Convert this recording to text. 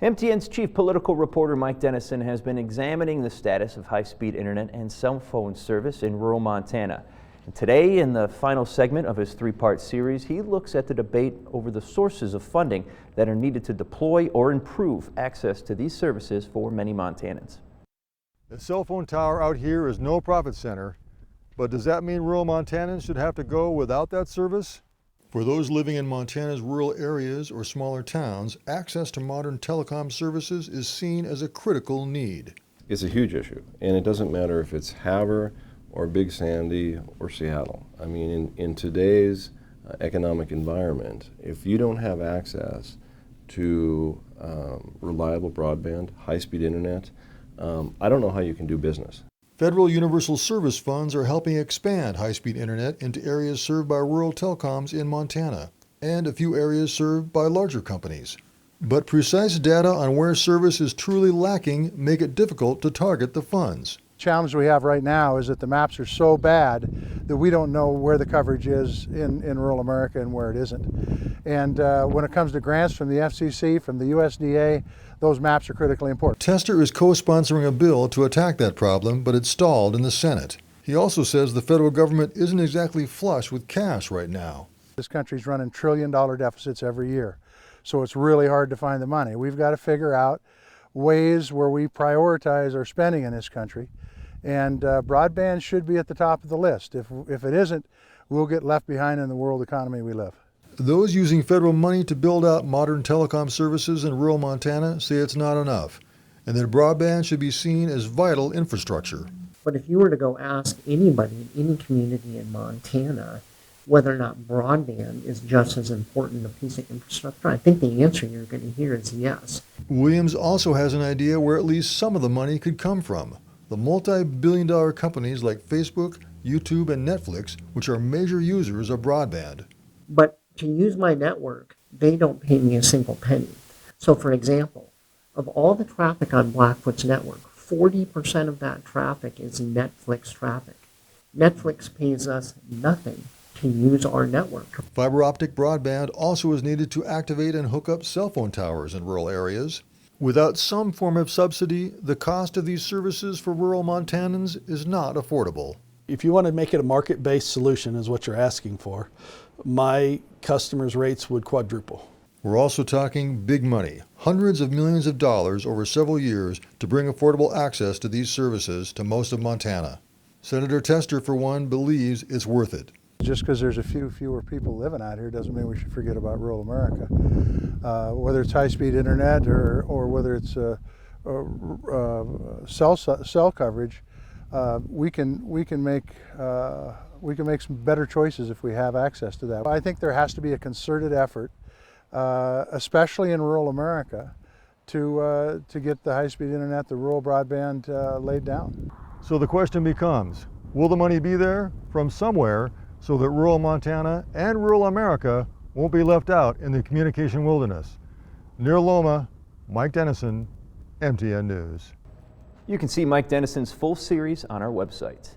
MTN's chief political reporter Mike Dennison has been examining the status of high-speed internet and cell phone service in rural Montana. And today, in the final segment of his three-part series, he looks at the debate over the sources of funding that are needed to deploy or improve access to these services for many Montanans. The cell phone tower out here is no profit center, but does that mean rural Montanans should have to go without that service? For those living in Montana's rural areas or smaller towns, access to modern telecom services is seen as a critical need. It's a huge issue, and it doesn't matter if it's Havre or Big Sandy or Seattle. I mean, in today's economic environment, if you don't have access to reliable broadband, high-speed internet, I don't know how you can do business. Federal Universal Service funds are helping expand high-speed internet into areas served by rural telecoms in Montana and a few areas served by larger companies. But precise data on where service is truly lacking make it difficult to target the funds. The challenge we have right now is that the maps are so bad that we don't know where the coverage is in rural America and where it isn't. And when it comes to grants from the FCC, from the USDA, those maps are critically important. Tester is co-sponsoring a bill to attack that problem, but it's stalled in the Senate. He also says the federal government isn't exactly flush with cash right now. This country's running trillion-dollar deficits every year, so it's really hard to find the money. We've got to figure out ways where we prioritize our spending in this country, and broadband should be at the top of the list. If it isn't, we'll get left behind in the world economy we live. Those using federal money to build out modern telecom services in rural Montana say it's not enough, and that broadband should be seen as vital infrastructure. But if you were to go ask anybody in any community in Montana whether or not broadband is just as important a piece of infrastructure, I think the answer you're going to hear is yes. Williams also has an idea where at least some of the money could come from. The multi-billion-dollar companies like Facebook, YouTube, and Netflix, which are major users of broadband. But to use my network, they don't pay me a single penny. So for example, of all the traffic on Blackfoot's network, 40% of that traffic is Netflix traffic. Netflix pays us nothing to use our network. Fiber optic broadband also is needed to activate and hook up cell phone towers in rural areas. Without some form of subsidy, the cost of these services for rural Montanans is not affordable. If you want to make it a market-based solution, is what you're asking for, my customers' rates would quadruple. We're also talking big money, hundreds of millions of dollars over several years to bring affordable access to these services to most of Montana. Senator Tester, for one, believes it's worth it. Just because there's a fewer people living out here doesn't mean we should forget about rural America. Whether it's high-speed internet or whether it's cell coverage, we can make some better choices if we have access to that. I think there has to be a concerted effort, especially in rural America, to get the high-speed internet, the rural broadband laid down. So the question becomes, will the money be there from somewhere so that rural Montana and rural America won't be left out in the communication wilderness? Near Loma, Mike Dennison, MTN News. You can see Mike Dennison's full series on our website.